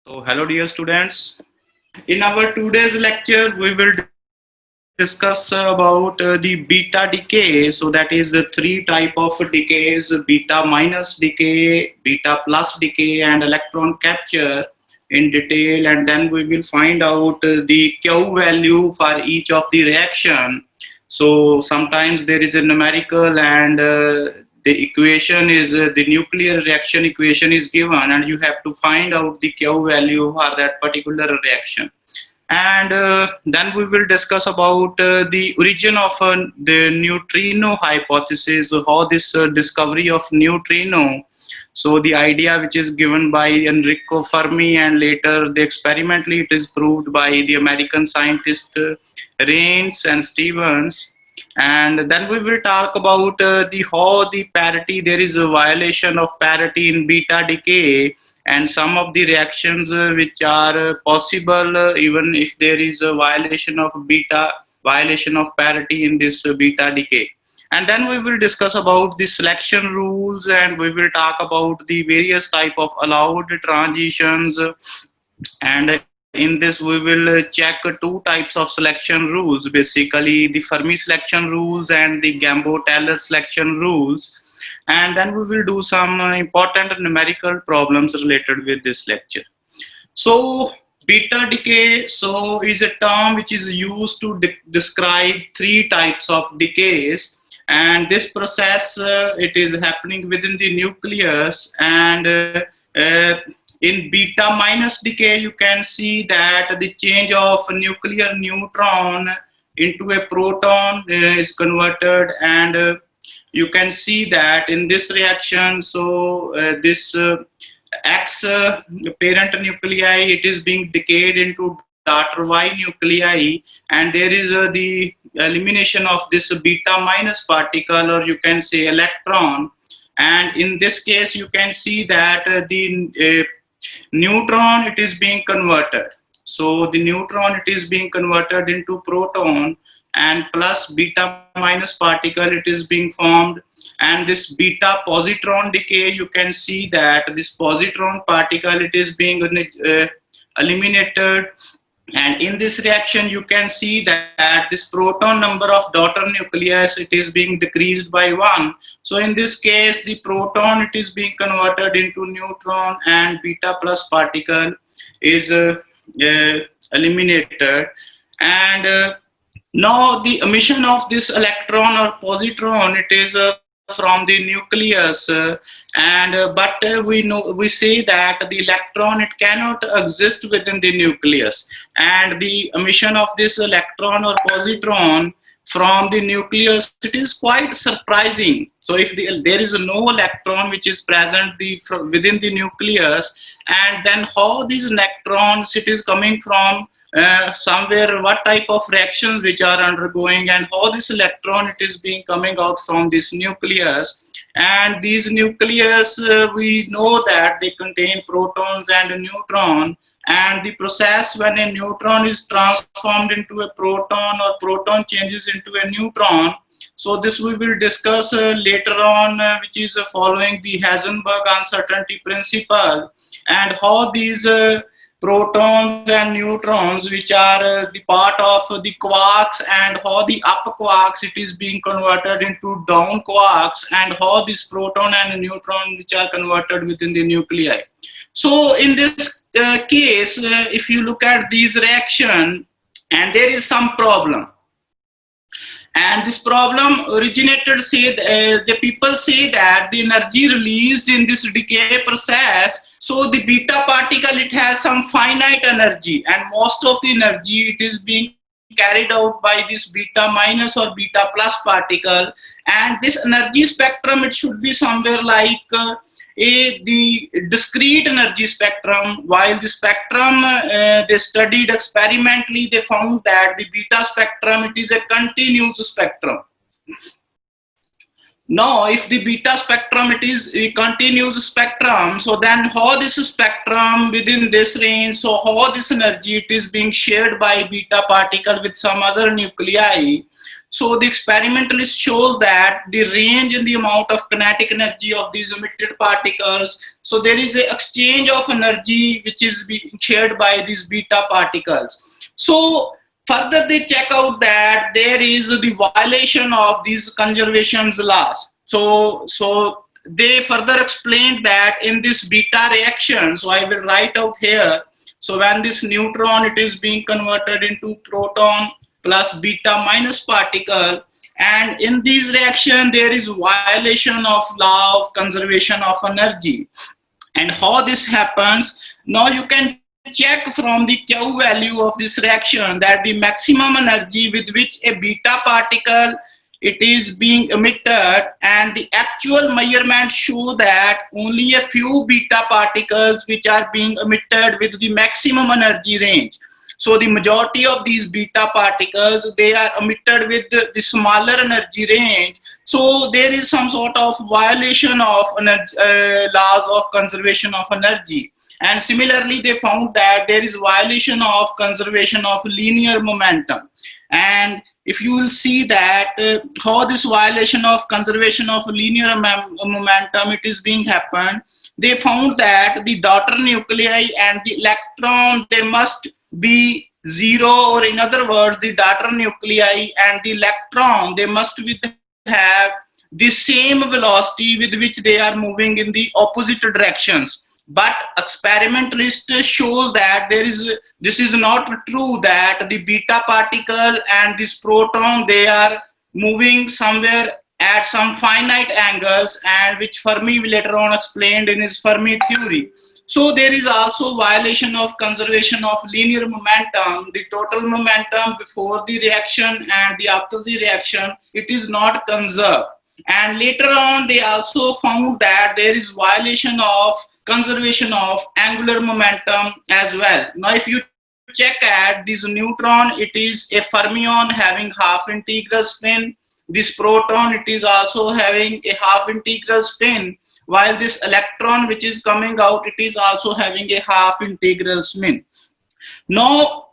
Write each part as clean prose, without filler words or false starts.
So, hello dear students. In our today's lecture, we will discuss about the beta decay. So that is the three type of decays: beta minus decay, beta plus decay, and electron capture in detail. And then we will find out the Q value for each of the reaction. So sometimes there is a numerical and the equation is the nuclear reaction equation is given and you have to find out the Q value for that particular reaction. And then we will discuss about the origin of the neutrino hypothesis, how this discovery of neutrino. So the idea which is given by Enrico Fermi and later the experimentally it is proved by the American scientist Raines and Stevens. And then we will talk about the how the parity, there is a violation of parity in beta decay and some of the reactions which are possible even if there is a violation of parity in this beta decay. And then we will discuss about the selection rules and we will talk about the various type of allowed transitions. And in this we will check two types of selection rules, basically the Fermi selection rules and the Gambo-Taylor selection rules. And then we will do some important numerical problems related with this lecture. So beta decay is a term which is used to describe three types of decays, and this process it is happening within the nucleus. And uh, in beta minus decay you can see that the change of nuclear neutron into a proton is converted, and you can see that in this reaction, so this X parent nuclei, it is being decayed into daughter Y nuclei, and there is the elimination of this beta minus particle, or you can say electron. And in this case you can see that the neutron, it is being converted. So the neutron, it is being converted into proton, and plus beta minus particle, it is being formed. And this beta positron decay, you can see that this positron particle, it is being eliminated. And in this reaction you can see that this proton number of daughter nucleus, it is being decreased by 1. So in this case the proton, it is being converted into neutron and beta plus particle is eliminated. And now the emission of this electron or positron, it is from the nucleus, we say that the electron, it cannot exist within the nucleus, and the emission of this electron or positron from the nucleus, it is quite surprising. So if there is no electron which is present within the nucleus, and then how these electrons, it is coming from somewhere, what type of reactions which are undergoing, and how this electron, it is being coming out from this nucleus. And these nucleus, we know that they contain protons and a neutron, and the process when a neutron is transformed into a proton or proton changes into a neutron. So this we will discuss later on, which is following the Heisenberg uncertainty principle, and how these protons and neutrons, which are the part of the quarks, and how the up quarks, it is being converted into down quarks, and how this proton and neutron, which are converted within the nuclei. So in this case, if you look at these reaction, and there is some problem, and this problem originated, say the people say that the energy released in this decay process, so the beta particle, it has some finite energy, and most of the energy, it is being carried out by this beta minus or beta plus particle. And this energy spectrum, it should be somewhere like the discrete energy spectrum. While the spectrum they studied experimentally, they found that the beta spectrum, it is a continuous spectrum. Now, if the beta spectrum, it is a continuous spectrum, so then how this spectrum within this range, so how this energy, it is being shared by beta particle with some other nuclei. So the experimentalist shows that the range in the amount of kinetic energy of these emitted particles. So there is an exchange of energy which is being shared by these beta particles. So further they check out that there is the violation of these conservation laws. So they further explained that in this beta reaction, so I will write out here. So when this neutron, it is being converted into proton plus beta minus particle, and in this reaction there is violation of law of conservation of energy. And how this happens, now you can check from the Q value of this reaction that the maximum energy with which a beta particle it is being emitted, and the actual measurements show that only a few beta particles which are being emitted with the maximum energy range. So the majority of these beta particles, they are emitted with the smaller energy range. So there is some sort of violation of laws of conservation of energy. And similarly, they found that there is violation of conservation of linear momentum. And if you will see that how this violation of conservation of linear momentum it is being happened, they found that the daughter nuclei and the electron, they must be zero, or in other words, the daughter nuclei and the electron, they must have the same velocity with which they are moving in the opposite directions. But experimentalist shows that this is not true, that the beta particle and this proton, they are moving somewhere at some finite angles, and which Fermi later on explained in his Fermi theory. So there is also violation of conservation of linear momentum. The total momentum before the reaction and the after the reaction, it is not conserved. And later on, they also found that there is violation of conservation of angular momentum as well. Now, if you check at this neutron, it is a fermion having half integral spin. This proton, it is also having a half integral spin, while this electron which is coming out, it is also having a half integral spin. Now,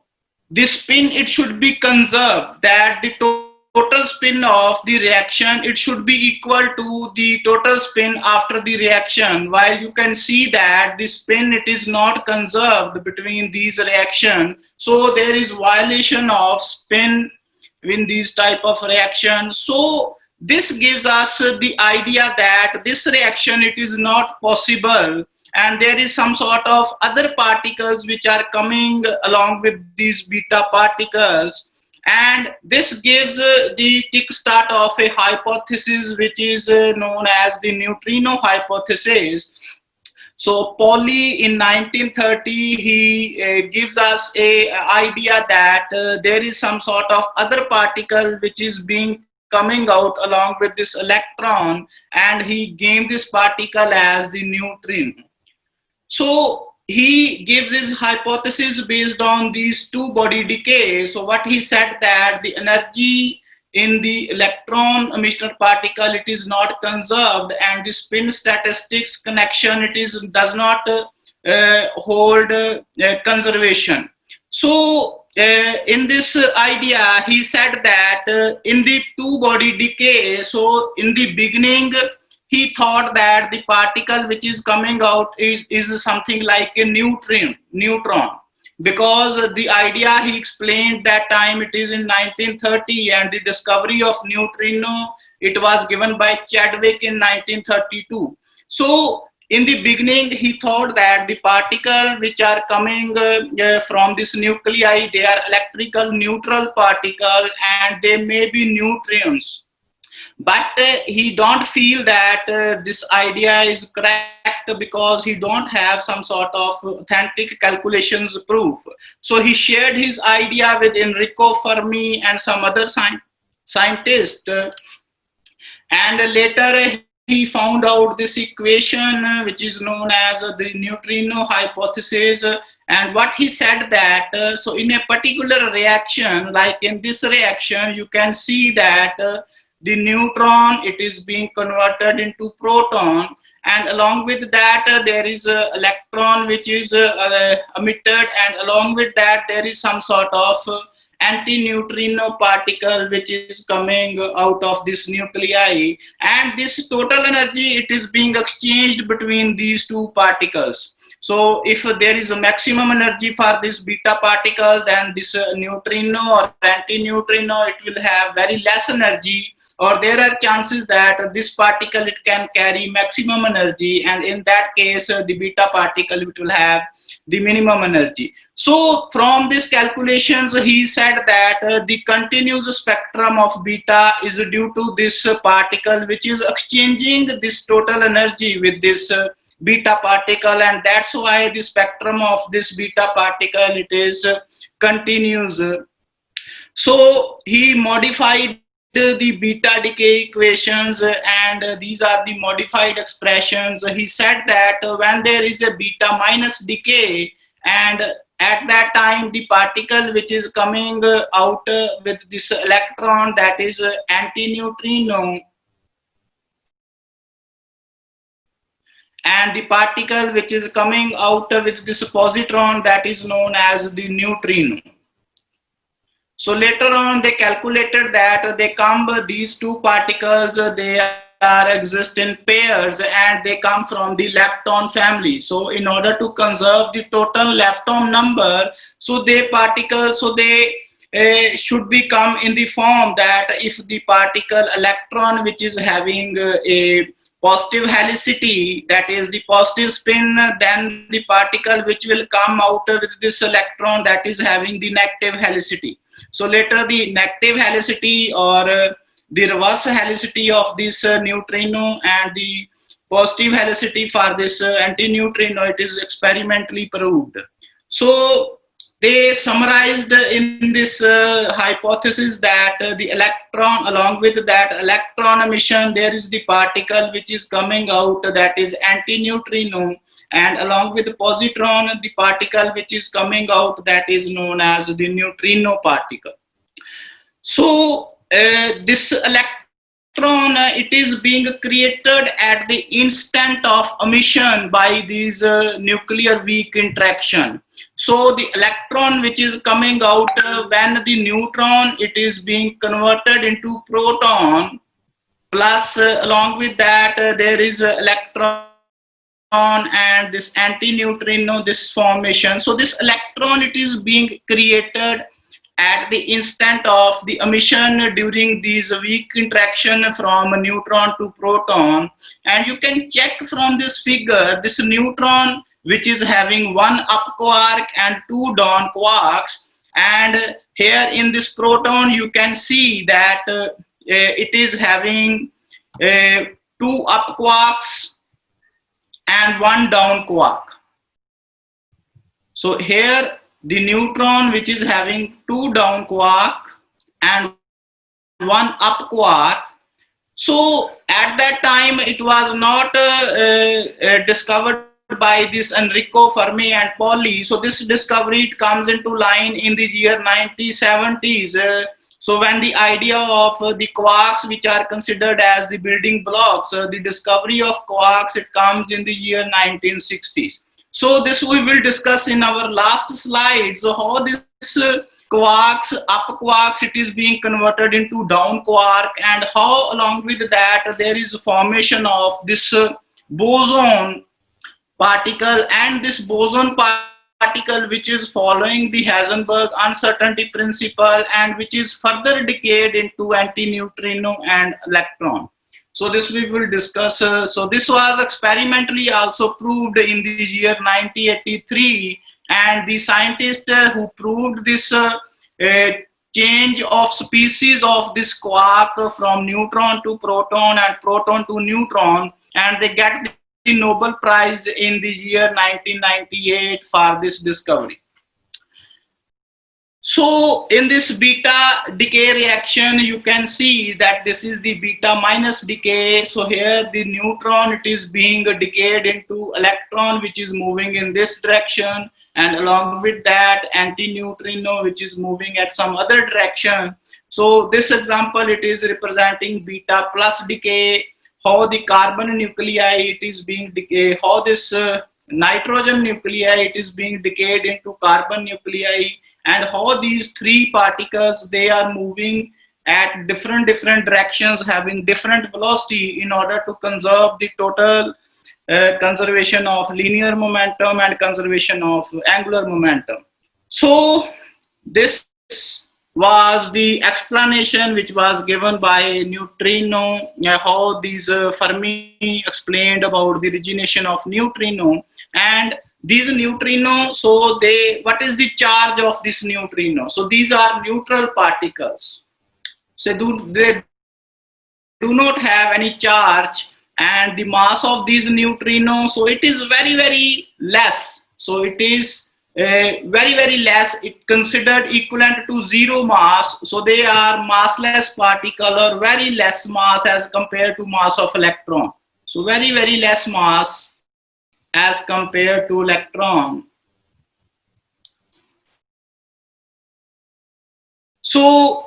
this spin, it should be conserved, that the total spin of the reaction, it should be equal to the total spin after the reaction, while you can see that the spin, it is not conserved between these reactions. So there is violation of spin in these type of reactions. So this gives us the idea that this reaction, it is not possible, and there is some sort of other particles which are coming along with these beta particles. And this gives the kickstart of a hypothesis which is known as the Neutrino Hypothesis. So Pauli in 1930, he gives us a idea that there is some sort of other particle which is being coming out along with this electron, and he named this particle as the neutrino. So he gives his hypothesis based on these two body decay. So what he said, that the energy in the electron emission particle, it is not conserved, and the spin statistics connection, it is does not hold conservation. So in this idea, he said that in the two body decay, so in the beginning, he thought that the particle which is coming out is something like a neutron, because the idea he explained that time, it is in 1930, and the discovery of neutrino, it was given by Chadwick in 1932. So in the beginning, he thought that the particle which are coming from this nuclei, they are electrical neutral particle, and they may be neutrons. But he don't feel that this idea is correct, because he don't have some sort of authentic calculations proof. So he shared his idea with Enrico Fermi and some other scientists, and later he found out this equation which is known as the Neutrino Hypothesis. And what he said that, so in a particular reaction, like in this reaction, you can see that the neutron, it is being converted into proton, and along with that there is a electron which is emitted, and along with that there is some sort of antineutrino particle which is coming out of this nuclei, and this total energy, it is being exchanged between these two particles. So if there is a maximum energy for this beta particle, then this neutrino or antineutrino, it will have very less energy, or there are chances that this particle, it can carry maximum energy, and in that case the beta particle, it will have the minimum energy. So from these calculations, he said that the continuous spectrum of beta is due to this particle which is exchanging this total energy with this beta particle, and that's why the spectrum of this beta particle, it is continuous. So he modified the beta decay equations, and these are the modified expressions. He said that when there is a beta minus decay, and at that time the particle which is coming out with this electron, that is antineutrino, and the particle which is coming out with this positron, that is known as the neutrino. So later on they calculated that these two particles, they are exist in pairs, and they come from the lepton family. So in order to conserve the total lepton number, so they should become in the form that if the particle electron which is having a positive helicity, that is the positive spin, then the particle which will come out with this electron, that is having the negative helicity. So later the negative helicity or the reverse helicity of this neutrino and the positive helicity for this antineutrino, it is experimentally proved. So they summarized in this hypothesis that the electron, along with that electron emission, there is the particle which is coming out, that is antineutrino, and along with the positron, the particle which is coming out, that is known as the neutrino particle. So this electron, it is being created at the instant of emission by these nuclear weak interaction. So the electron which is coming out when the neutron, it is being converted into proton, plus along with that there is electron and this antineutrino, this formation. So this electron, it is being created at the instant of the emission during these weak interaction from a neutron to proton. And you can check from this figure, this neutron which is having one up quark and two down quarks, and here in this proton you can see that it is having two up quarks and one down quark. So here the neutron which is having two down quark and one up quark. So at that time it was not discovered by this Enrico Fermi and Pauli. So this discovery, it comes into line in the year 1970s. So when the idea of the quarks which are considered as the building blocks, the discovery of quarks, it comes in the year 1960s. So this we will discuss in our last slide. So how this quarks, up quarks, it is being converted into down quark, and how along with that there is a formation of this boson particle, and this boson particle which is following the Heisenberg uncertainty principle and which is further decayed into antineutrino and electron. So this we will discuss. So this was experimentally also proved in the year 1983, and the scientist who proved this change of species of this quark from neutron to proton and proton to neutron, and they get the Nobel Prize in the year 1998 for this discovery. So in this beta decay reaction, you can see that this is the beta minus decay. So here the neutron, it is being decayed into electron which is moving in this direction, and along with that antineutrino which is moving at some other direction. So this example, it is representing beta plus decay, how the carbon nuclei, it is being decayed, how this nitrogen nuclei, it is being decayed into carbon nuclei, and how these three particles, they are moving at different directions, having different velocity, in order to conserve the total conservation of linear momentum and conservation of angular momentum. So this was the explanation which was given by Neutrino, how these Fermi explained about the origination of neutrino. And these neutrino, so what is the charge of this neutrino? So these are neutral particles. So they do not have any charge, and the mass of these neutrinos, so it is very less. So it is very less. It considered equivalent to zero mass. So they are massless particle, or very less mass as compared to mass of electron. So very less mass as compared to electron. So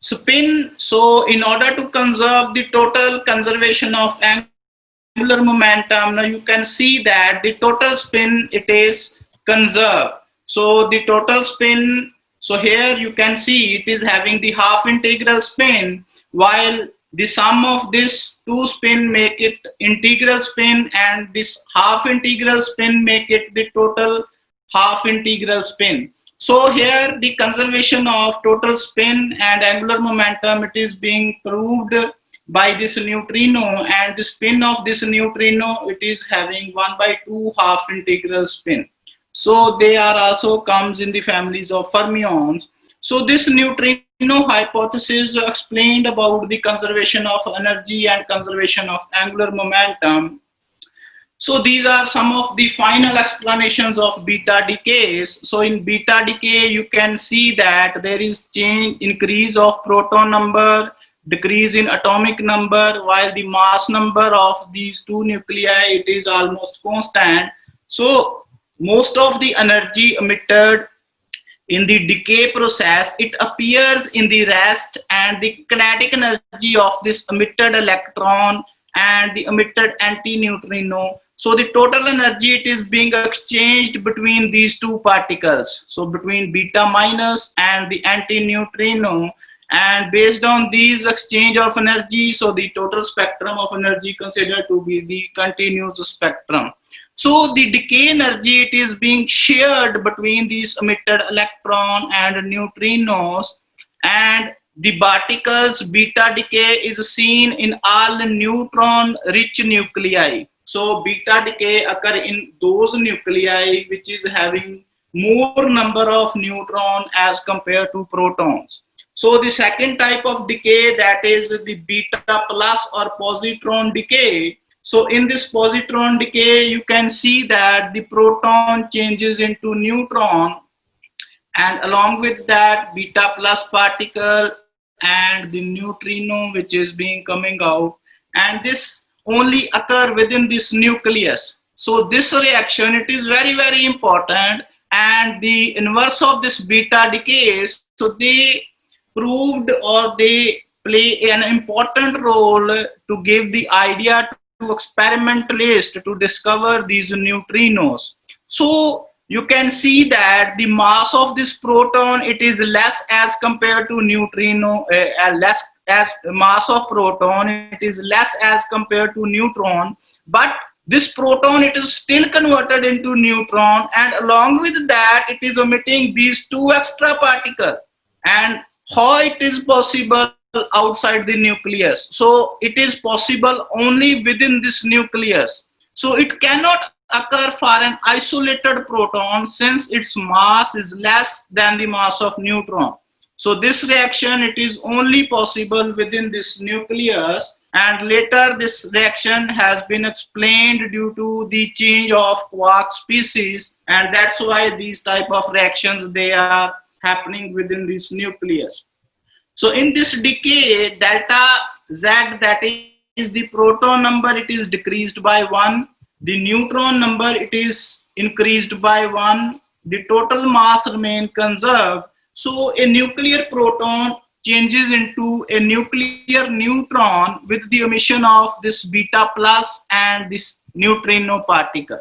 spin, so in order to conserve the total conservation of angular momentum, now you can see that the total spin, it is conserved. So the total spin, so here you can see it is having the half integral spin, while the sum of this two spin make it integral spin, and this half integral spin make it the total half integral spin. So here the conservation of total spin and angular momentum, it is being proved by this neutrino, and the spin of this neutrino, it is having 1/2 half integral spin. So they are also comes in the families of fermions. So this neutrino hypothesis explained about the conservation of energy and conservation of angular momentum. So these are some of the final explanations of beta decays. So in beta decay, you can see that there is increase of proton number, decrease in atomic number, while the mass number of these two nuclei, it is almost constant. So most of the energy emitted in the decay process, it appears in the rest, and the kinetic energy of this emitted electron and the emitted antineutrino. So the total energy, it is being exchanged between these two particles. So between beta minus and the antineutrino, and based on these exchange of energy, so the total spectrum of energy considered to be the continuous spectrum. So the decay energy, it is being shared between these emitted electron and neutrinos, and the particles beta decay is seen in all neutron rich nuclei. So beta decay occur in those nuclei which is having more number of neutron as compared to protons. So the second type of decay, that is the beta plus or positron decay. So in this positron decay, you can see that the proton changes into neutron, and along with that beta plus particle and the neutrino which is being coming out, and this only occur within this nucleus. So this reaction, it is very important, and the inverse of this beta decays, so they proved, or they play an important role to give the idea to experimentalists to discover these neutrinos. So you can see that the mass of this proton, it is less as compared to neutrino, less as mass of proton, it is less as compared to neutron, but this proton, it is still converted into neutron, and along with that it is emitting these two extra particles. And how it is possible outside the nucleus? So it is possible only within this nucleus. So it cannot occur for an isolated proton, since its mass is less than the mass of neutron. So this reaction, it is only possible within this nucleus, and later this reaction has been explained due to the change of quark species, and that's why these type of reactions, they are happening within this nucleus. So in this decay, delta Z, that is the proton number, it is decreased by 1. The neutron number, it is increased by 1. The total mass remain conserved. So a nuclear proton changes into a nuclear neutron with the emission of this beta plus and this neutrino particle.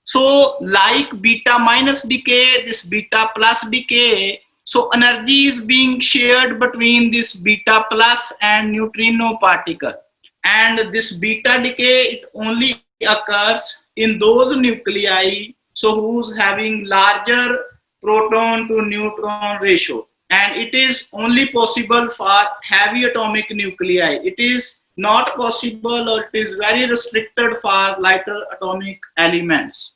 So like beta minus decay, this beta plus decay, so energy is being shared between this beta plus and neutrino particle. And this beta decay, it only occurs in those nuclei so who's having larger proton to neutron ratio, and it is only possible for heavy atomic nuclei. It is not possible, or it is very restricted for lighter atomic elements.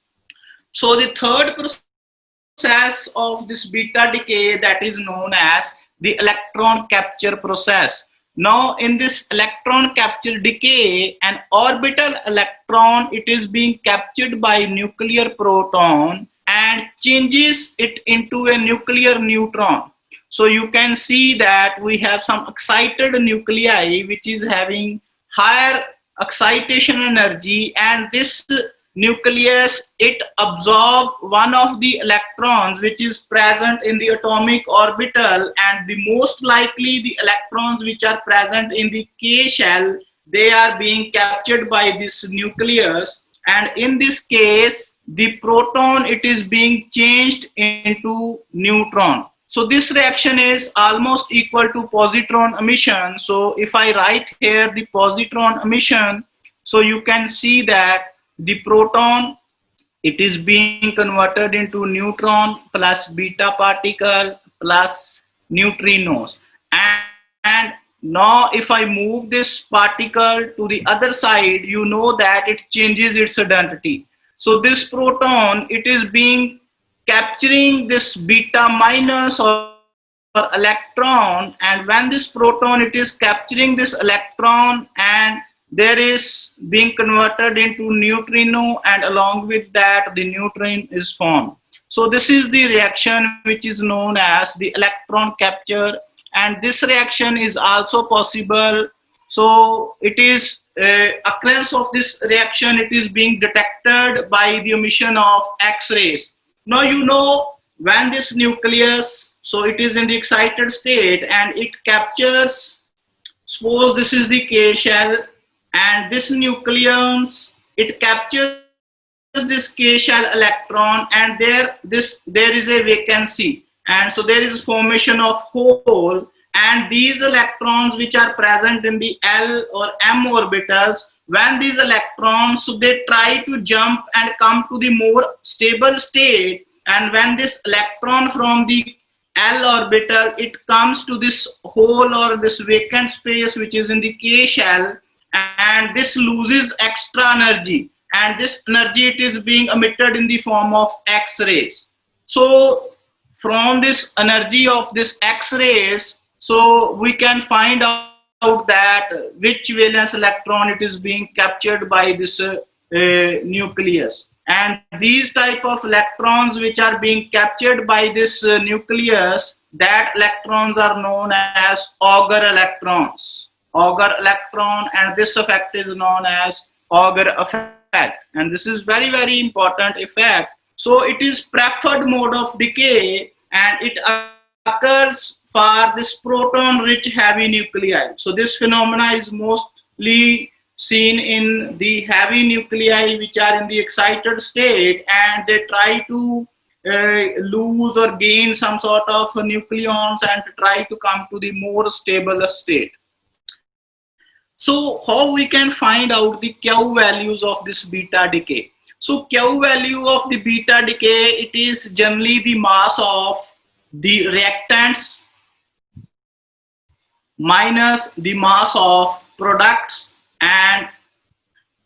So the third process of this beta decay, that is known as the electron capture process. Now in this electron capture decay, an orbital electron, it is being captured by nuclear proton and changes it into a nuclear neutron. So you can see that we have some excited nuclei which is having higher excitation energy, and this nucleus, it absorbs one of the electrons which is present in the atomic orbital, and the most likely the electrons which are present in the K shell, they are being captured by this nucleus, and in this case the proton, it is being changed into neutron. So this reaction is almost equal to positron emission. So if I write here the positron emission, so you can see that the proton, it is being converted into neutron plus beta particle plus neutrinos. And now if I move this particle to the other side, you know that it changes its identity. So this proton, it is being capturing this beta minus or electron, and when this proton, it is capturing this electron, and there is being converted into neutrino, and along with that the neutron is formed. So this is the reaction which is known as the electron capture, and this reaction is also possible. So it is occurrence of this reaction, it is being detected by the emission of X-rays. Now you know, when this nucleus, so it is in the excited state and it captures, suppose this is the K shell, and this nucleons, it captures this K shell electron, and there is a vacancy, and so there is formation of hole, and these electrons which are present in the L or M orbitals, when these electrons, so they try to jump and come to the more stable state, and when this electron from the L orbital, it comes to this hole or this vacant space which is in the K shell, and this loses extra energy, and this energy, it is being emitted in the form of X-rays. So from this energy of this X-rays, so we can find out that which valence electron it is being captured by this nucleus. And these type of electrons which are being captured by this nucleus, that electrons are known as Auger electrons. Auger electron, and this effect is known as Auger effect, and this is very, very important effect. So it is preferred mode of decay, and it occurs for this proton rich heavy nuclei. So this phenomena is mostly seen in the heavy nuclei which are in the excited state, and they try to lose or gain some sort of nucleons and try to come to the more stable state. So how we can find out the Q values of this beta decay? So Q value of the beta decay, it is generally the mass of the reactants minus the mass of products, and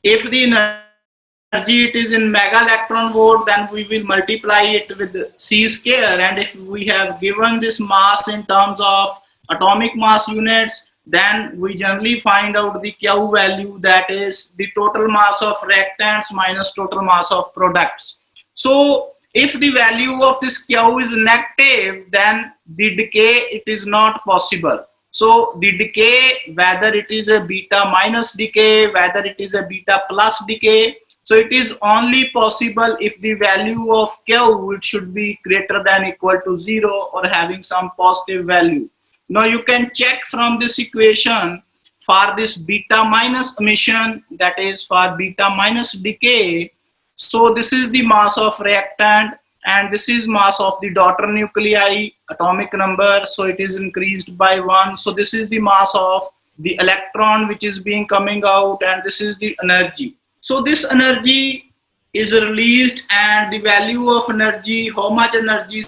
if the energy it is in mega electron volt, then we will multiply it with C square, and if we have given this mass in terms of atomic mass units, then we generally find out the Q value, that is the total mass of reactants minus total mass of products. So if the value of this Q is negative, then the decay, it is not possible. So the decay, whether it is a beta minus decay, whether it is a beta plus decay, so it is only possible if the value of Q, it should be greater than equal to 0 or having some positive value. Now you can check from this equation for this beta minus emission, that is for beta minus decay. So this is the mass of reactant, and this is mass of the daughter nuclei, atomic number, so it is increased by 1. So this is the mass of the electron which is being coming out, and this is the energy. So this energy is released, and the value of energy, how much energy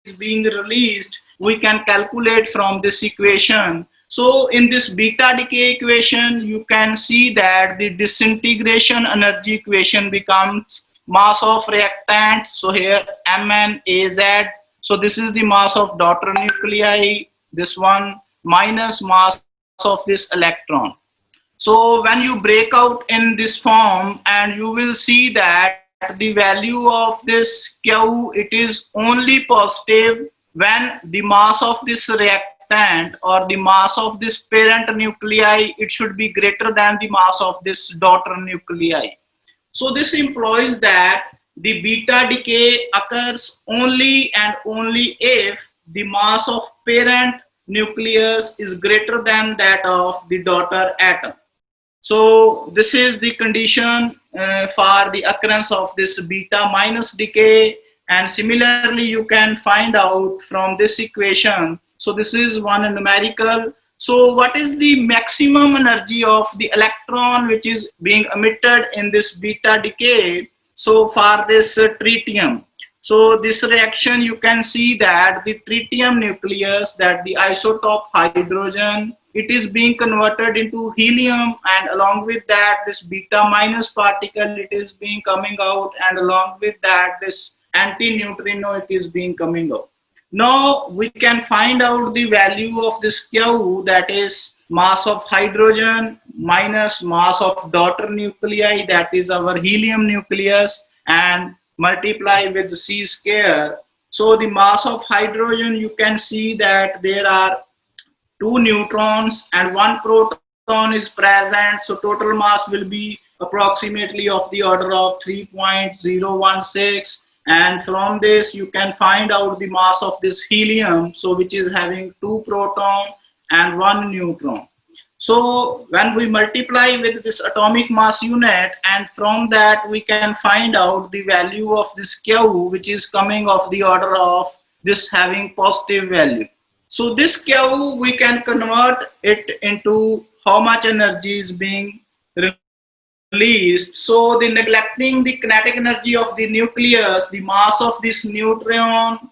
is being released, we can calculate from this equation. So in this beta decay equation, you can see that the disintegration energy equation becomes mass of reactant. So here MnAz. So this is the mass of daughter nuclei, this one, minus mass of this electron. So when you break out in this form, and you will see that the value of this Q, it is only positive when the mass of this reactant or the mass of this parent nuclei, it should be greater than the mass of this daughter nuclei. So this implies that the beta decay occurs only and only if the mass of parent nucleus is greater than that of the daughter atom. So this is the condition for the occurrence of this beta minus decay, and similarly you can find out from this equation. So this is one numerical. So what is the maximum energy of the electron which is being emitted in this beta decay? So for this tritium, so this reaction, you can see that the tritium nucleus, that the isotope hydrogen, it is being converted into helium, and along with that this beta minus particle, it is being coming out, and along with that this anti-neutrino, it is being coming out. Now we can find out the value of this Q, that is mass of hydrogen minus mass of daughter nuclei, that is our helium nucleus, and multiply with C square. So the mass of hydrogen, you can see that there are 2 neutrons and 1 proton is present. So total mass will be approximately of the order of 3.016. And from this you can find out the mass of this helium, so which is having 2 proton and 1 neutron. So when we multiply with this atomic mass unit, and from that we can find out the value of this Q, which is coming of the order of this having positive value. So this Q, we can convert it into how much energy is being released. So the neglecting the kinetic energy of the nucleus, the mass of this neutrino,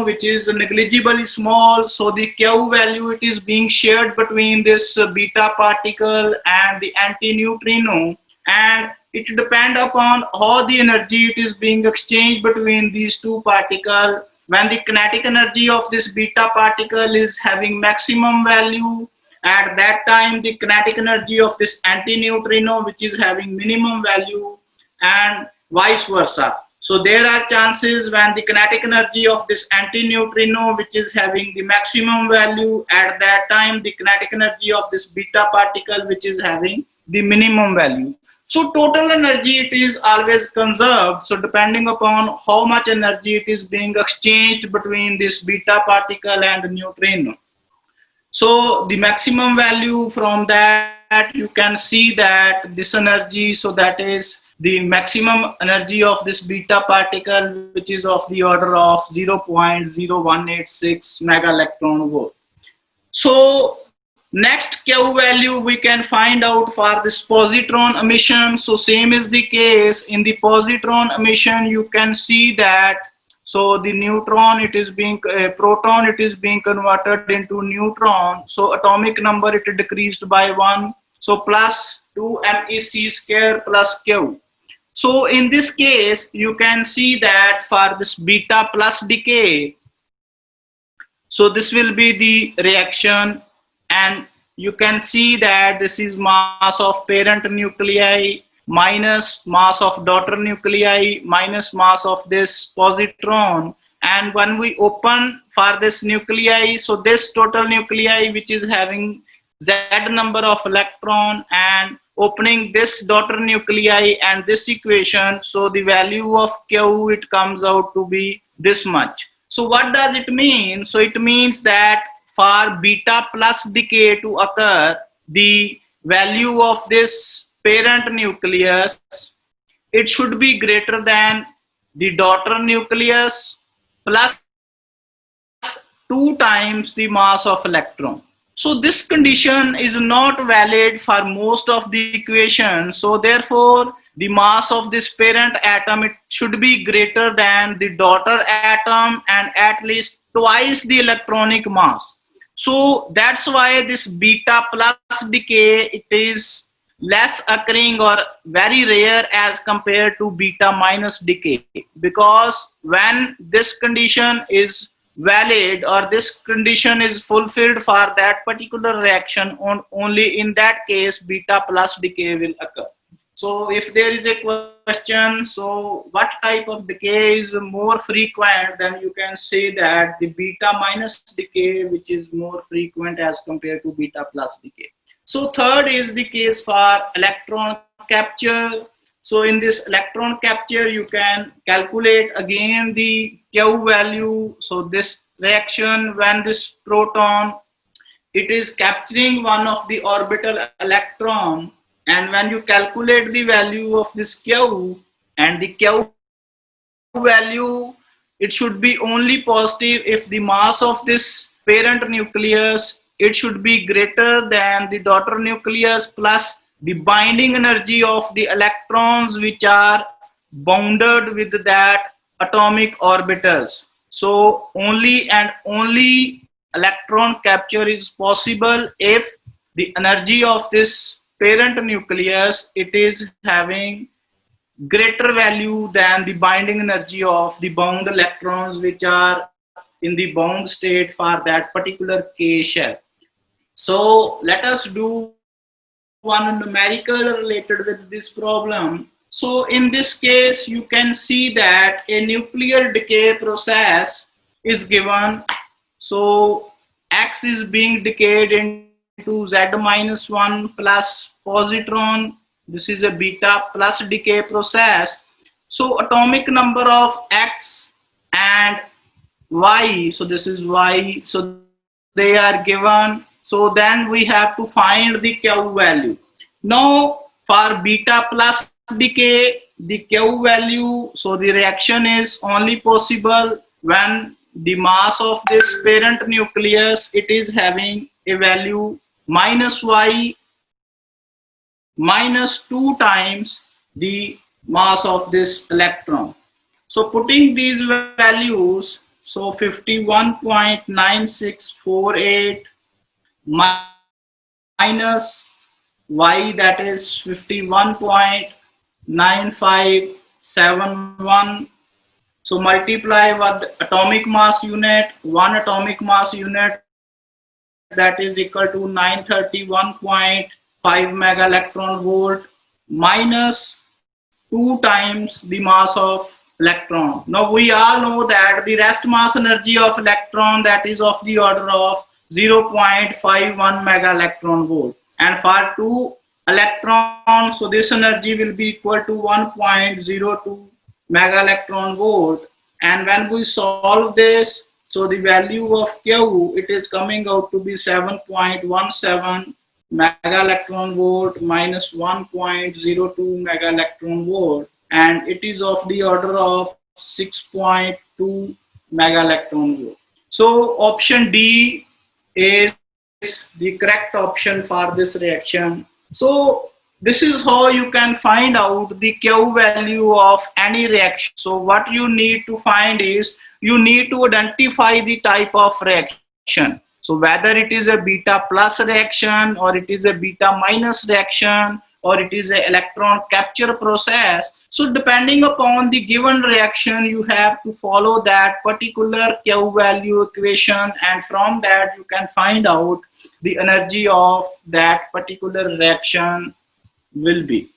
which is negligibly small. So the Q value, it is being shared between this beta particle and the anti-neutrino, and it depends upon how the energy it is being exchanged between these two particles. When the kinetic energy of this beta particle is having maximum value, at that time the kinetic energy of this anti-neutrino, which is having minimum value, and vice versa. So there are chances when the kinetic energy of this anti-neutrino, which is having the maximum value, at that time the kinetic energy of this beta particle, which is having the minimum value. So total energy, it is always conserved. So depending upon how much energy it is being exchanged between this beta particle and the neutrino. So the maximum value, from that you can see that this energy, so that is the maximum energy of this beta particle, which is of the order of 0.0186 mega electron volt. So next Q value we can find out for this positron emission. So same is the case in the positron emission. You can see that, so the neutron, it is being proton, it is being converted into neutron. So atomic number, it decreased by 1. So plus 2 MEC square plus Q. So in this case, you can see that for this beta plus decay, so this will be the reaction, and you can see that this is mass of parent nuclei minus mass of daughter nuclei minus mass of this positron. And when we open for this nuclei, so this total nuclei, which is having Z number of electron, and opening this daughter nuclei and this equation, so the value of Q, it comes out to be this much. So what does it mean? So it means that for beta plus decay to occur, the value of this parent nucleus, it should be greater than the daughter nucleus plus 2 times the mass of electron. So this condition is not valid for most of the equations. So therefore, the mass of this parent atom, it should be greater than the daughter atom and at least twice the electronic mass. So that's why this beta plus decay, it is less occurring or very rare as compared to beta minus decay, because when this condition is valid or this condition is fulfilled for that particular reaction, only in that case beta plus decay will occur. So if there is a question, so what type of decay is more frequent, then you can say that the beta minus decay, which is more frequent as compared to beta plus decay. So third is the case for electron capture. So in this electron capture, you can calculate again the Q value. So this reaction, when this proton, it is capturing one of the orbital electron, and when you calculate the value of this Q, and the Q value, it should be only positive if the mass of this parent nucleus, it should be greater than the daughter nucleus plus the binding energy of the electrons which are bounded with that atomic orbitals. So only and only electron capture is possible if the energy of this parent nucleus, it is having greater value than the binding energy of the bound electrons which are in the bound state for that particular K shell. So let us do one numerical related with this problem. So in this case, you can see that a nuclear decay process is given. So X is being decayed into Z minus 1 plus positron. This is a beta plus decay process. So atomic number of X and Y, so this is Y, so they are given. So then we have to find the Q value. Now for beta plus decay, the Q value, so the reaction is only possible when the mass of this parent nucleus, it is having a value minus Y minus 2 times the mass of this electron. So putting these values, so 51.9648 minus Y, that is 51.9571. So multiply with atomic mass unit, one atomic mass unit, that is equal to 931.5 mega electron volt minus 2 times the mass of electron. Now we all know that the rest mass energy of electron, that is of the order of 0.51 mega electron volt, and for 2 electrons, so this energy will be equal to 1.02 mega electron volt. And when we solve this, so the value of Q, it is coming out to be 7.17 mega electron volt minus 1.02 mega electron volt, and it is of the order of 6.2 mega electron volt. So option D is the correct option for this reaction. So this is how you can find out the Q value of any reaction. So what you need to find is, you need to identify the type of reaction. So whether it is a beta plus reaction, or it is a beta minus reaction, or it is an electron capture process. So depending upon the given reaction, you have to follow that particular Q value equation, and from that you can find out the energy of that particular reaction will be.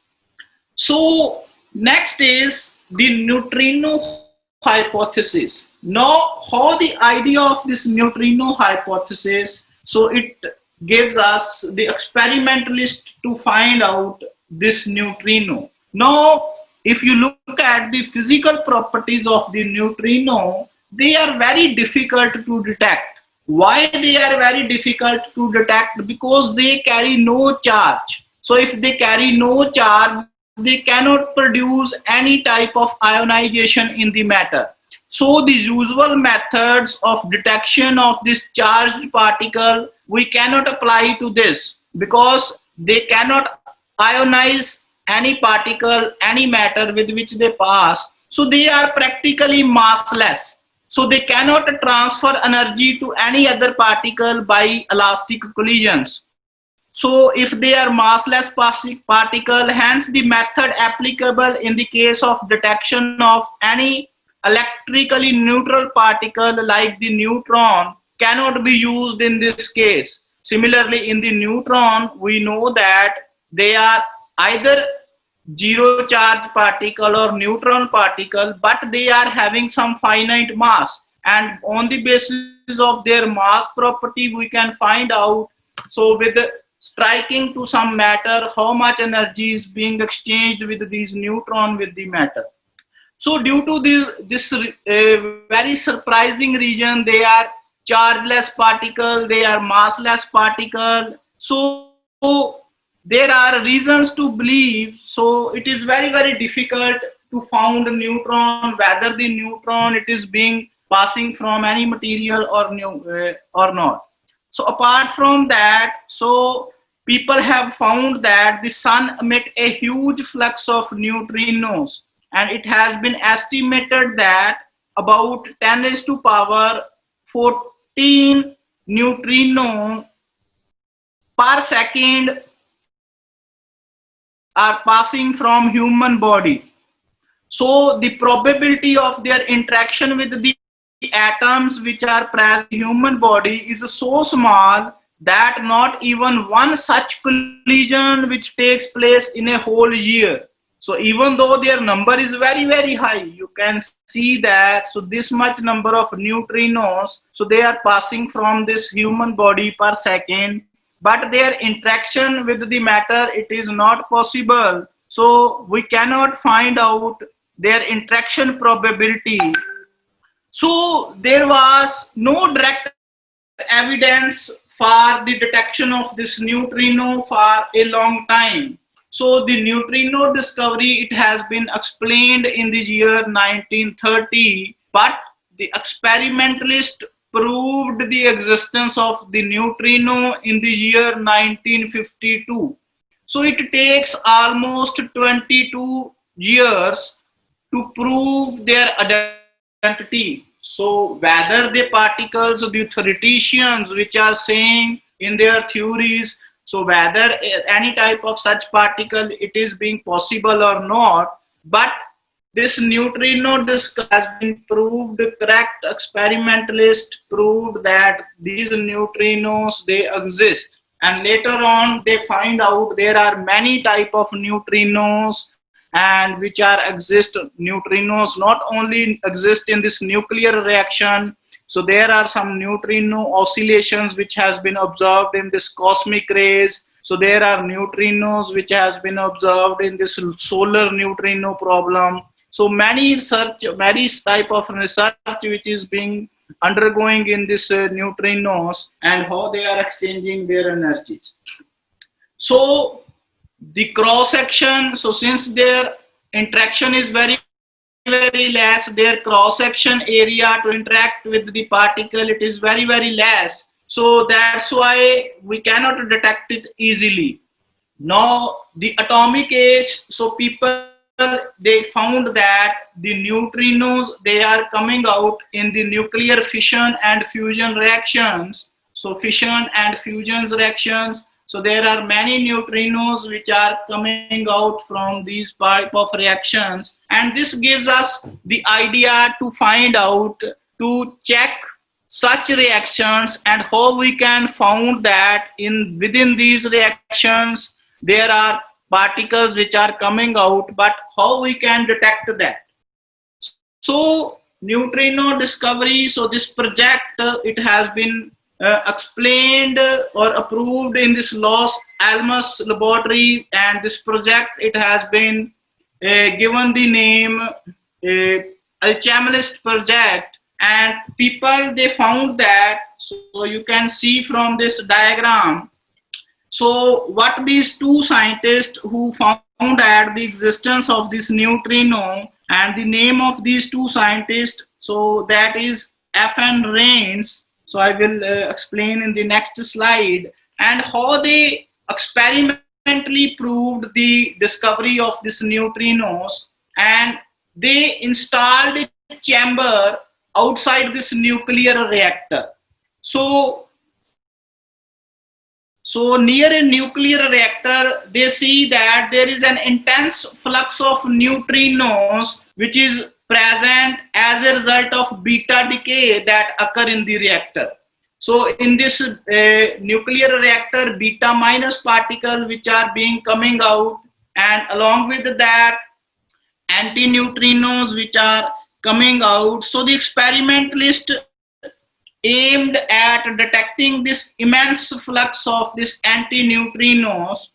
So next is the neutrino hypothesis. Now how the idea of this neutrino hypothesis, so it gives us the experimentalist to find out this neutrino. Now if you look at the physical properties of the neutrino, they are very difficult to detect. Why they are very difficult to detect? Because they carry no charge. So if they carry no charge, they cannot produce any type of ionization in the matter. So the usual methods of detection of this charged particle we cannot apply to this, because they cannot ionize any particle, any matter with which they pass. So they are practically massless. So they cannot transfer energy to any other particle by elastic collisions. So if they are massless particle, hence the method applicable in the case of detection of any electrically neutral particle like the neutron cannot be used in this case. Similarly, in the neutron, we know that they are either zero charge particle or neutron particle, but they are having some finite mass, and on the basis of their mass property we can find out, so with striking to some matter, how much energy is being exchanged with these neutron with the matter. So due to this very surprising region, they are chargeless particle, they are massless particle. So there are reasons to believe. So it is very difficult to found a neutron, whether the neutron it is being passing from any material or not. So apart from that, so people have found that the sun emit a huge flux of neutrinos, and it has been estimated that about 10 raised to power 14 neutrino per second are passing from human body. So the probability of their interaction with the atoms which are present in the human body is so small that not even one such collision which takes place in a whole year. So even though their number is very high, you can see that, so this much number of neutrinos, so they are passing from this human body per second, but their interaction with the matter, it is not possible. So we cannot find out their interaction probability. So there was no direct evidence for the detection of this neutrino for a long time. So the neutrino discovery, it has been explained in the year 1930, but the experimentalist proved the existence of the neutrino in the year 1952. So it takes almost 22 years to prove their identity. So whether the particles, the theoreticians which are saying in their theories, so whether any type of such particle it is being possible or not, but this neutrino disk has been proved correct. Experimentalists proved that these neutrinos they exist, and later on they find out there are many type of neutrinos, and which are exist neutrinos not only exist in this nuclear reaction. So there are some neutrino oscillations which has been observed in this cosmic rays. So there are neutrinos which has been observed in this solar neutrino problem. So many research, many type of research which is being undergoing in this neutrinos and how they are exchanging their energies. So the cross section, so since their interaction is very less, their cross section area to interact with the particle, it is very less. So that's why we cannot detect it easily. Now the atomic age, so people they found that the neutrinos they are coming out in the nuclear fission and fusion reactions. So fission and fusion reactions, so there are many neutrinos which are coming out from these type of reactions, and this gives us the idea to find out, to check such reactions and how we can found that in within these reactions there are particles which are coming out, but how we can detect that. So neutrino discovery, so this project it has been explained or approved in this Los Alamos laboratory, and this project it has been given the name Alchemist project, and people they found that, so you can see from this diagram, so what these two scientists who found at the existence of this neutrino, and the name of these two scientists, so that is F.N. Rains. So I will explain in the next slide, and how they experimentally proved the discovery of this neutrinos, and they installed a chamber outside this nuclear reactor. So near a nuclear reactor, they see that there is an intense flux of neutrinos which is present as a result of beta decay that occur in the reactor. So in this nuclear reactor, beta minus particles which are being coming out, and along with that antineutrinos which are coming out. So the experimentalist aimed at detecting this immense flux of this antineutrinos.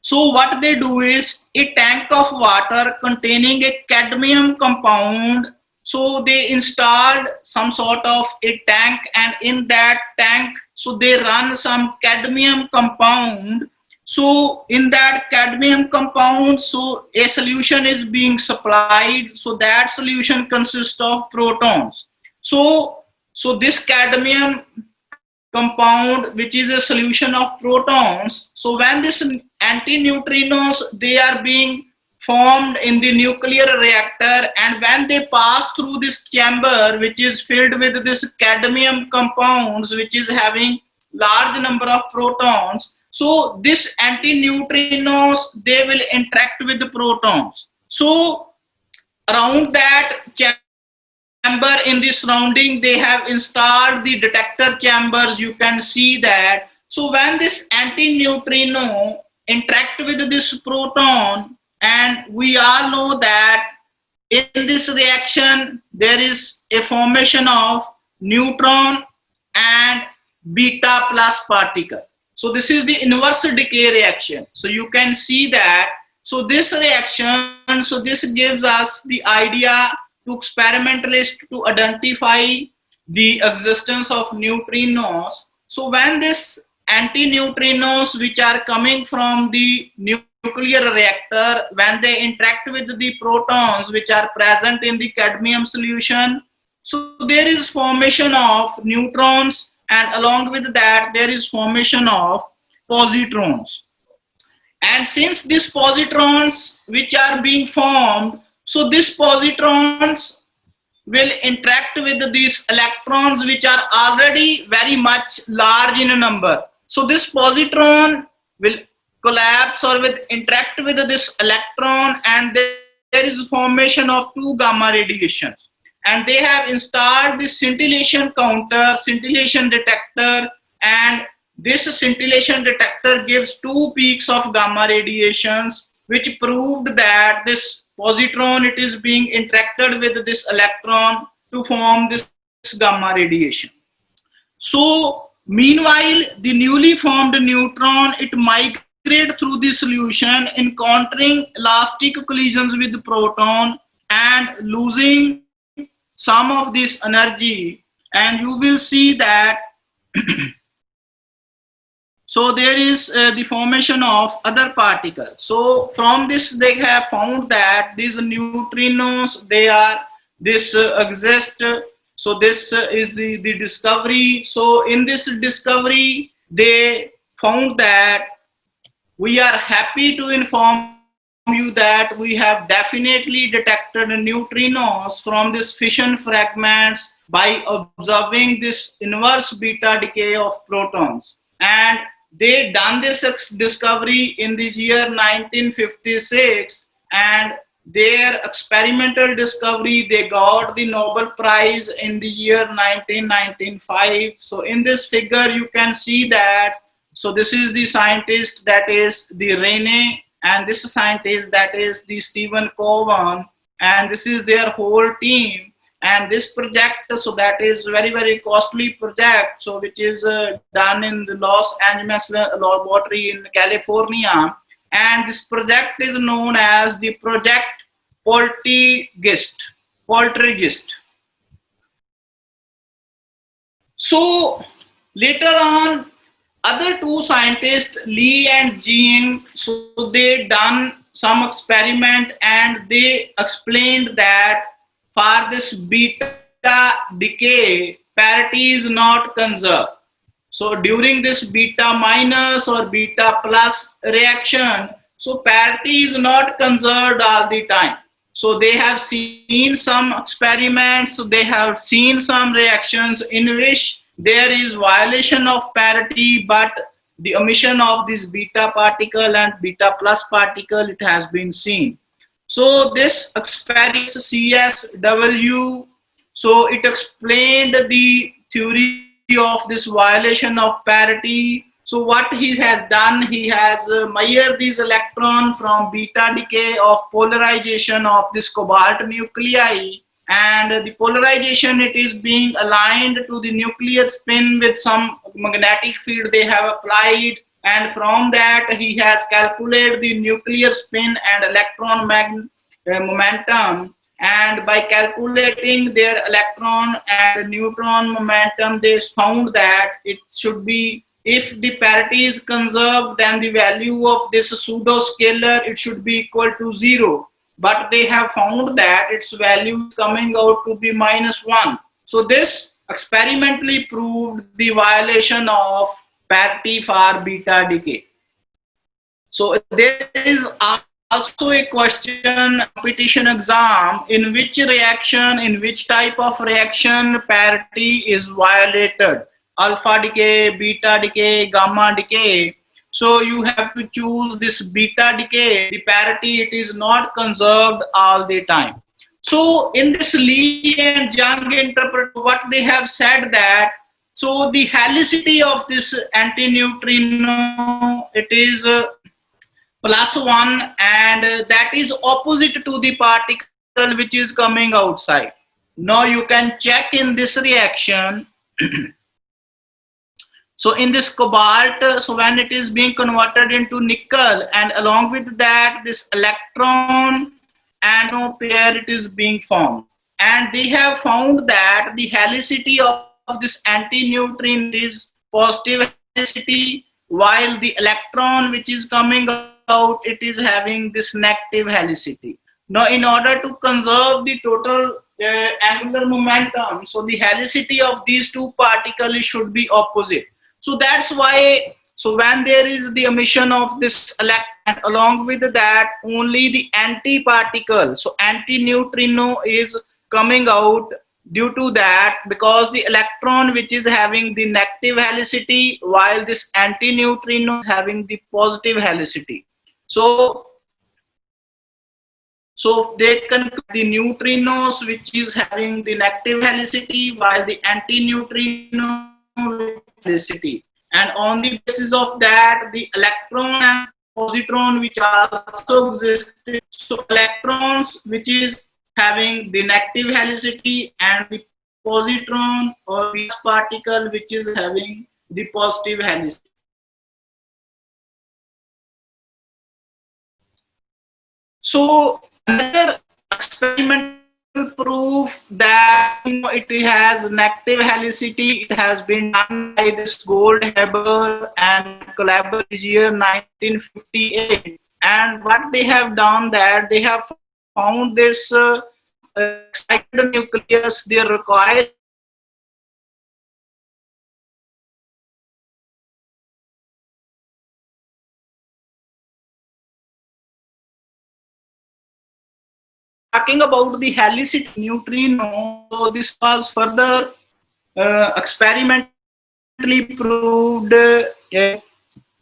So what they do is a tank of water containing a cadmium compound. So they installed some sort of a tank, and in that tank, so they run some cadmium compound. So in that cadmium compound, so a solution is being supplied. So that solution consists of protons. So this cadmium compound, which is a solution of protons, so when this antineutrinos, they are being formed in the nuclear reactor, and when they pass through this chamber which is filled with this cadmium compounds which is having large number of protons, so this antineutrinos, they will interact with the protons. So around that chamber, in the surrounding, they have installed the detector chambers. You can see that. So when this antineutrino interact with this proton, and we all know that in this reaction there is a formation of neutron and beta plus particle. So this is the inverse decay reaction. So you can see that. So this reaction, so this gives us the idea to experimentalists to identify the existence of neutrinos. So when this antineutrinos which are coming from the nuclear reactor, when they interact with the protons which are present in the cadmium solution, so there is formation of neutrons, and along with that there is formation of positrons. And since these positrons which are being formed, so these positrons will interact with these electrons which are already very much large in number. So this positron will collapse or will interact with this electron, and there is formation of two gamma radiations. And they have installed this scintillation counter, scintillation detector, and this scintillation detector gives two peaks of gamma radiations, which proved that this positron, it is being interacted with this electron to form this gamma radiation. So meanwhile, the newly formed neutron, it migrates through the solution, encountering elastic collisions with the proton and losing some of this energy, and you will see that so there is the formation of other particles. So from this they have found that these neutrinos, they are this exist. So this is the discovery. So in this discovery they found that we are happy to inform you that we have definitely detected neutrinos from this fission fragments by observing this inverse beta decay of protons. And they done this discovery in the year 1956, and their experimental discovery, they got the Nobel Prize in the year 1995. So in this figure you can see that, so this is the scientist, that is the Rene, and this scientist, that is the Stephen Cowan, and this is their whole team. And this project, so that is very costly project, so which is done in the Los Angeles laboratory in California, and this project is known as the Project Poltergeist. So later on, other two scientists, Lee and Jean, so they done some experiment and they explained that for this beta decay, parity is not conserved. So during this beta minus or beta plus reaction, so parity is not conserved all the time. So they have seen some experiments, so they have seen some reactions in which there is violation of parity, but the emission of this beta particle and beta plus particle, it has been seen. So this experiment CSW, so it explained the theory of this violation of parity. So what he has done, he has measured these electron from beta decay of polarization of this cobalt nuclei, and the polarization, it is being aligned to the nuclear spin with some magnetic field they have applied, and from that he has calculated the nuclear spin and electron momentum, and by calculating their electron and neutron momentum, they found that it should be, if the parity is conserved, then the value of this pseudo scalar, it should be equal to 0, but they have found that its value is coming out to be -1. So this experimentally proved the violation of parity for beta decay. So there is also a question competition exam, in which reaction, in which type of reaction parity is violated, alpha decay, beta decay, gamma decay. So you have to choose this beta decay. The parity, it is not conserved all the time. So in this Lee and Young interpret, what they have said that, so the helicity of this antineutrino, it is +1, and that is opposite to the particle which is coming outside. Now you can check in this reaction. So in this cobalt, so when it is being converted into nickel, and along with that this electron and pair, it is being formed, and they have found that the helicity of this antineutrino is positive helicity, while the electron which is coming out, it is having this negative helicity. Now in order to conserve the total angular momentum, so the helicity of these two particles should be opposite. So that's why, so when there is the emission of this electron, along with that only the anti-particle, so anti-neutrino is coming out, due to that, because the electron which is having the negative helicity, while this anti-neutrino is having the positive helicity. So they conclude the neutrinos which is having the negative helicity, while the anti-neutrino helicity, and on the basis of that the electron and positron which also exist. So electrons which is having the negative helicity, and the positron or the particle which is having the positive helicity. So another experimental proof that it has negative helicity, it has been done by this Goldhaber and collaborators year 1958. And what they have done, that they have found this excited nucleus, they require talking about the helicity neutrino. So this was further experimentally proved.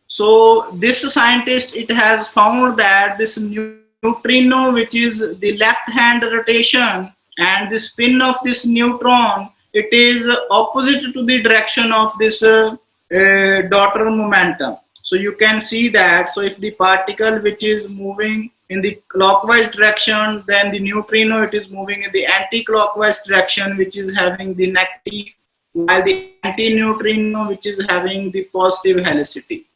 So this scientist, it has found that this neutrino, which is the left hand rotation, and the spin of this neutron, it is opposite to the direction of this daughter momentum. So you can see that, so if the particle which is moving in the clockwise direction, then the neutrino, it is moving in the anti-clockwise direction, which is having the negative, while the anti-neutrino which is having the positive helicity.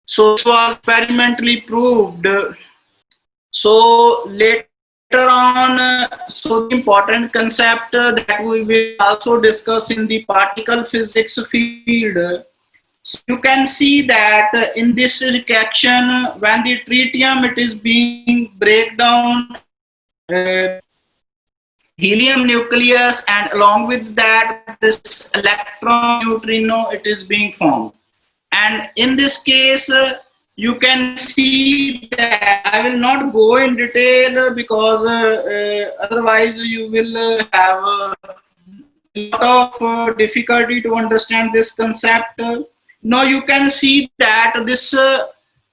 So this was experimentally proved. So later on, so the important concept that we will also discuss in the particle physics field. So you can see that in this reaction, when the tritium it is being break down helium nucleus, and along with that this electron neutrino it is being formed. And in this case you can see that I will not go in detail because otherwise you will have a lot of difficulty to understand this concept. Now you can see that this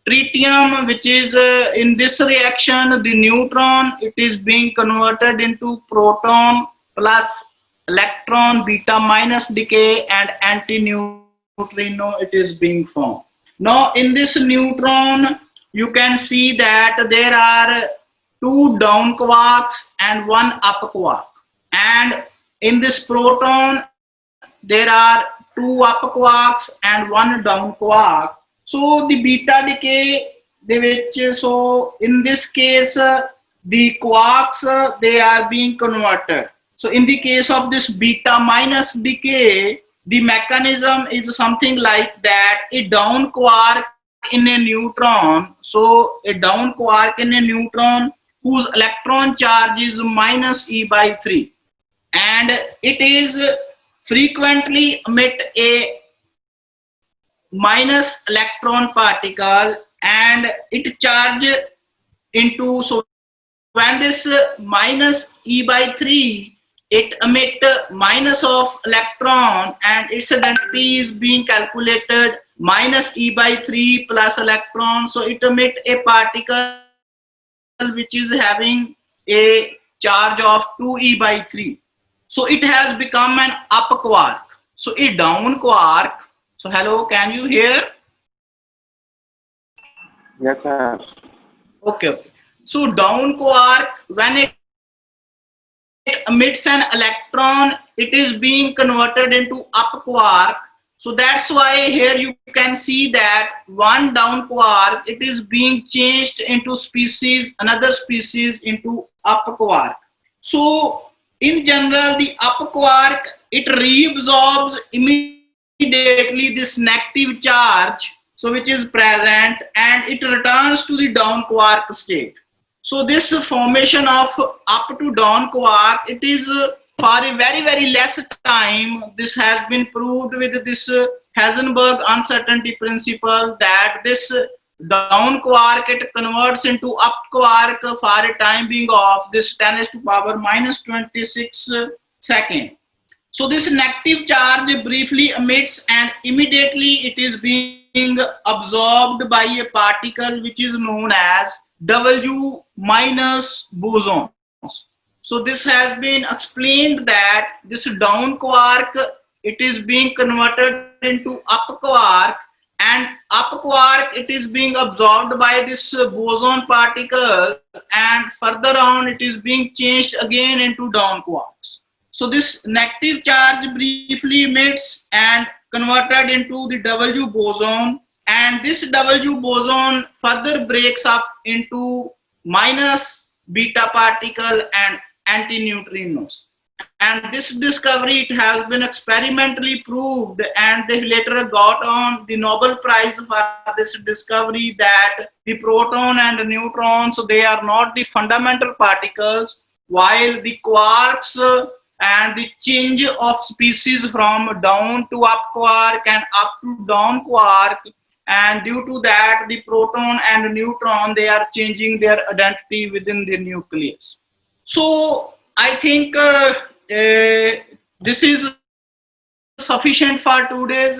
tritium which is in this reaction, the neutron it is being converted into proton plus electron beta minus decay and anti-neutrino it is being formed. Now in this neutron you can see that there are two down quarks and one up quark, and in this proton there are two up quarks and one down quark. So the beta decay so in this case the quarks they are being converted. So in the case of this beta minus decay, the mechanism is something like that: a down quark in a neutron, so a down quark in a neutron whose electron charge is minus e by 3, and it is frequently emit a minus electron particle and it charge into, so when this minus e by 3 it emit minus of electron, and its density is being calculated minus e by 3 plus electron, so it emit a particle which is having a charge of 2e by 3. So it has become an up quark. So a down quark, so hello, can you hear? Yes, sir. Okay. So down quark, when it emits an electron, it is being converted into up quark. So that's why here you can see that one down quark, it is being changed into another species into up quark. So in general, the up quark, it reabsorbs immediately this negative charge, so which is present, and it returns to the down quark state. So this formation of up to down quark, it is for a very less time. This has been proved with this Heisenberg uncertainty principle, that this down quark it converts into up quark for a time being of this 10 to the power minus 26 second. So this negative charge briefly emits and immediately it is being absorbed by a particle which is known as W minus bosons. So this has been explained that this down quark it is being converted into up quark, and up quark it is being absorbed by this boson particle, and further on it is being changed again into down quarks. So this negative charge briefly emits and converted into the W boson, and this W boson further breaks up into minus beta particle and antineutrinos. And this discovery it has been experimentally proved, and they later got on the Nobel Prize for this discovery, that the proton and the neutrons they are not the fundamental particles, while the quarks and the change of species from down to up quark and up to down quark, and due to that the proton and the neutron they are changing their identity within the nucleus. So I think this is sufficient for today's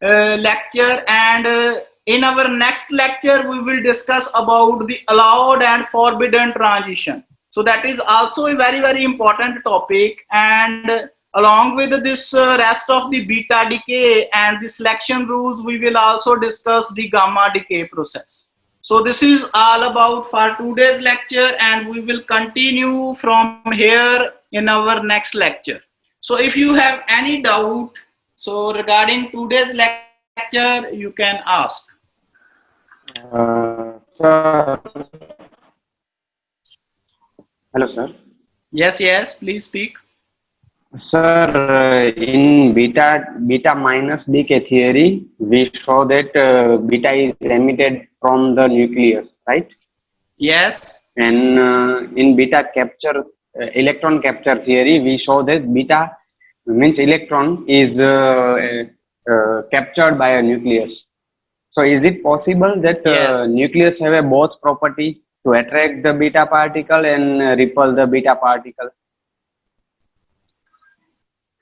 lecture, and in our next lecture we will discuss about the allowed and forbidden transition. So that is also a very important topic, and along with this rest of the beta decay and the selection rules, we will also discuss the gamma decay process. So this is all about for today's lecture, and we will continue from here in our next lecture. So if you have any doubt so regarding today's lecture, you can ask. Sir. Hello, sir. Yes, please speak. Sir, in beta minus decay theory, we show that beta is emitted from the nucleus, right? Yes. And in beta capture electron capture theory, we show that beta means electron is captured by a nucleus. So is it possible that Yes. nucleus have a both property to attract the beta particle and repel the beta particle?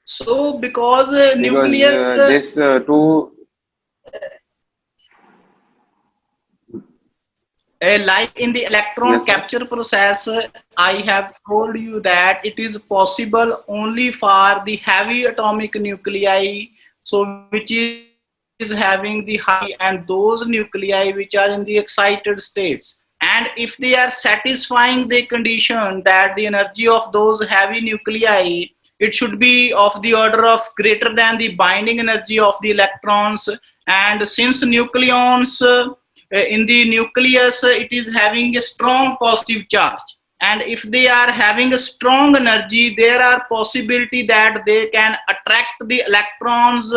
So because Because nucleus, this two, like in the yes electron sir. capture process, I have told you that it is possible only for the heavy atomic nuclei, so which is having the high energy, and those nuclei which are in the excited states. And if they are satisfying the condition that the energy of those heavy nuclei, it should be of the order of greater than the binding energy of the electrons. And since nucleons in the nucleus, it is having a strong positive charge, and if they are having a strong energy, there are possibility that they can attract the electrons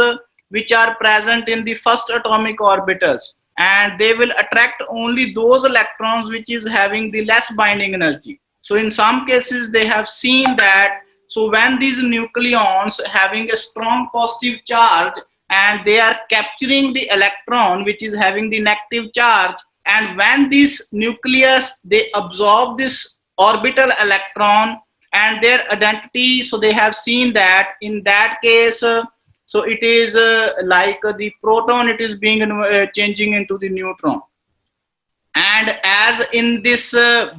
which are present in the first atomic orbitals, and they will attract only those electrons which is having the less binding energy. So in some cases they have seen that, so when these nucleons having a strong positive charge and they are capturing the electron which is having the negative charge, and when this nucleus they absorb this orbital electron and their identity, so they have seen that in that case, so it is like the proton, it is being changing into the neutron. And as in this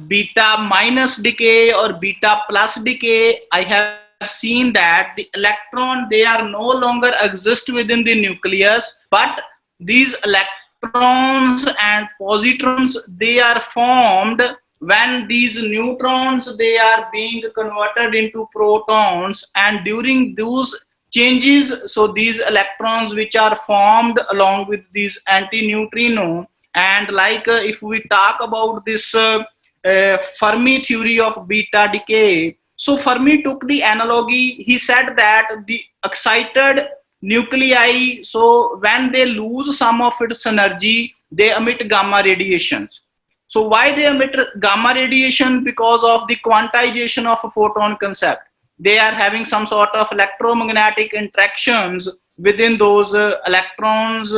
beta minus decay or beta plus decay, I have seen that the electron, they are no longer exist within the nucleus, but these electrons and positrons, they are formed when these neutrons, they are being converted into protons, and during those changes, so these electrons which are formed along with these anti-neutrino. And like if we talk about this Fermi theory of beta decay, so Fermi took the analogy. He said that the excited nuclei, so when they lose some of its energy, they emit gamma radiations. So why they emit gamma radiation? Because of the quantization of a photon concept. They are having some sort of electromagnetic interactions within those electrons,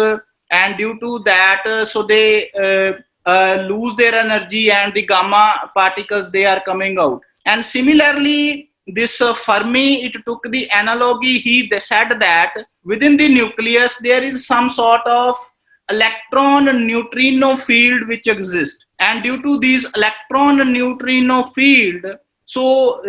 and due to that, so they lose their energy, and the gamma particles, they are coming out. And similarly, this Fermi, it took the analogy. He they said that within the nucleus there is some sort of electron neutrino field which exists, and due to these electron neutrino field, so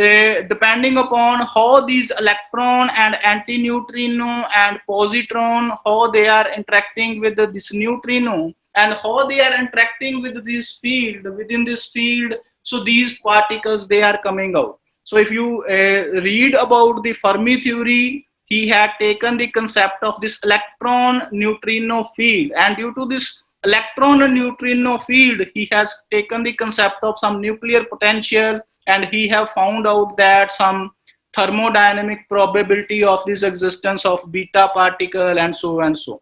depending upon how these electron and antineutrino and positron, how they are interacting with this neutrino and how they are interacting with this field, within this field, so these particles, they are coming out. So if you read about the Fermi theory, he had taken the concept of this electron neutrino field, and due to this electron and neutrino field, he has taken the concept of some nuclear potential, and he have found out that some thermodynamic probability of this existence of beta particle, and so and so.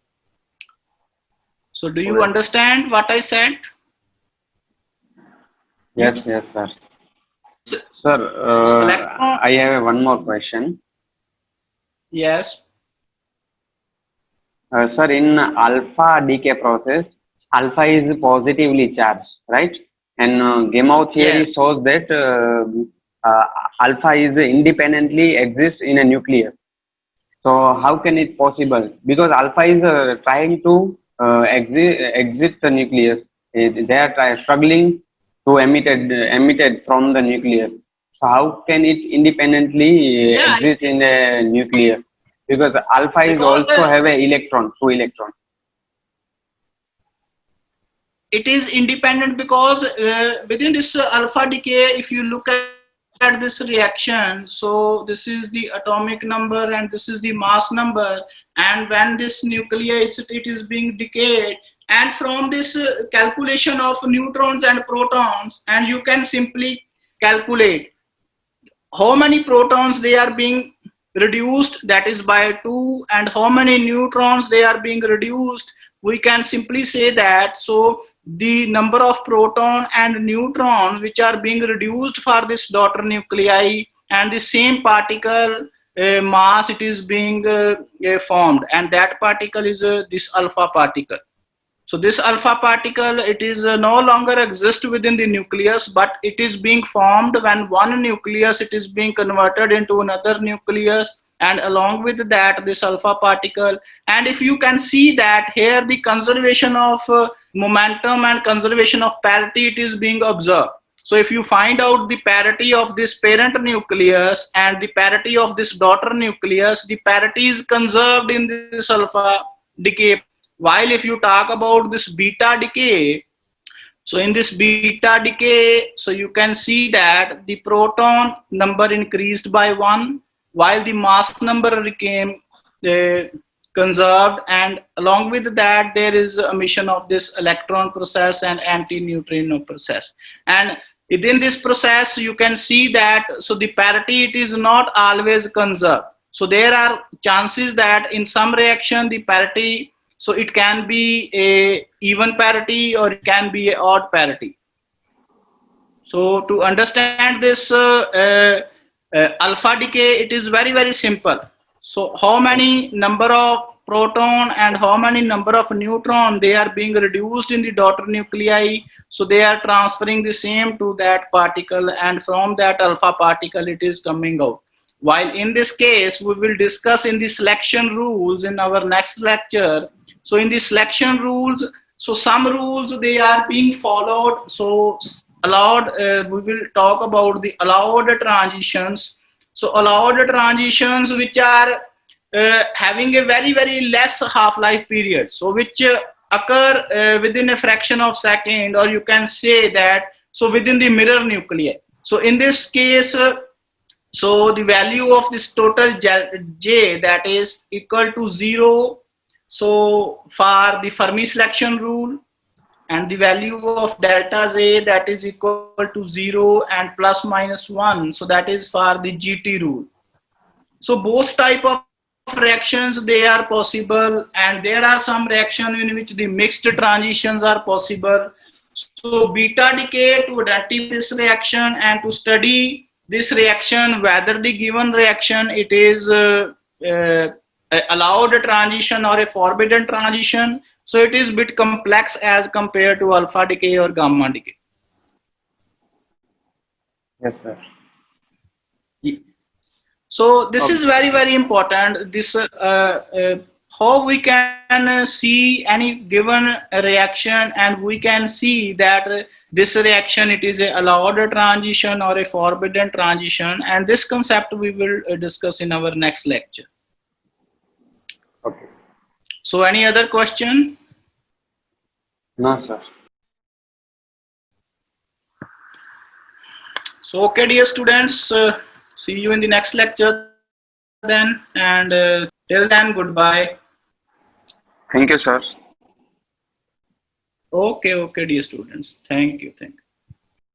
So do you Correct. understand what I said? Yes, yes, sir. So Sir, electron, I have one more question. yes, Sir, in alpha decay process, alpha is positively charged, right? And gamma yes. theory shows that uh, alpha is independently exists in a nucleus. So how can it possible? Because alpha is trying to exit the nucleus. They are struggling to emitted from the nucleus. So how can it independently Yeah, exist in the nucleus? Because alpha is because also have a electron, two electrons. it is independent, because within this alpha decay, if you look at this reaction, so this is the atomic number and this is the mass number, and when this nuclei, it is being decayed, and from this calculation of neutrons and protons, and you can simply calculate how many protons they are being reduced, that is by 2, and how many neutrons they are being reduced, we can simply say that, so the number of proton and neutron which are being reduced for this daughter nuclei, and the same particle mass it is being formed, and that particle is this alpha particle. So this alpha particle, it is no longer exist within the nucleus, but it is being formed when one nucleus it is being converted into another nucleus, and along with that this alpha particle. And if you can see that here, the conservation of momentum and conservation of parity, it is being observed. So if you find out the parity of this parent nucleus and the parity of this daughter nucleus, the parity is conserved in this alpha decay. While if you talk about this beta decay, so in this beta decay, so you can see that the proton number increased by 1, while the mass number became uh, conserved, and along with that there is emission of this electron process and anti-neutrino process. And within this process you can see that, so the parity it is not always conserved. So there are chances that in some reaction the parity, so it can be a even parity or it can be a odd parity. So to understand this alpha decay, it is very simple. So how many number of proton and how many number of neutron they are being reduced in the daughter nuclei, so they are transferring the same to that particle, and from that alpha particle it is coming out. While in this case we will discuss in the selection rules in our next lecture. So in the selection rules, so some rules they are being followed. So allowed, we will talk about the allowed transitions. So allowed transitions which are having a very less half-life period, so which occur within a fraction of second, or you can say that, so within the mirror nuclei. So in this case, so the value of this total J, that is equal to 0, so for the Fermi selection rule, and the value of delta Z, that is equal to 0 and plus minus 1, so that is for the GT rule. So both type of reactions they are possible, and there are some reactions in which the mixed transitions are possible. So beta decay, to identify this reaction and to study this reaction, whether the given reaction it is allowed transition or a forbidden transition, so it is bit complex as compared to alpha decay or gamma decay. Yes, sir. So this is Okay. very important. This how we can see any given reaction, and we can see that this reaction it is a allowed transition or a forbidden transition, and this concept we will discuss in our next lecture. Okay. So any other question? No, sir. So okay, dear students, see you in the next lecture then, and till then, goodbye. Thank you, sir. Okay, dear students. Thank you.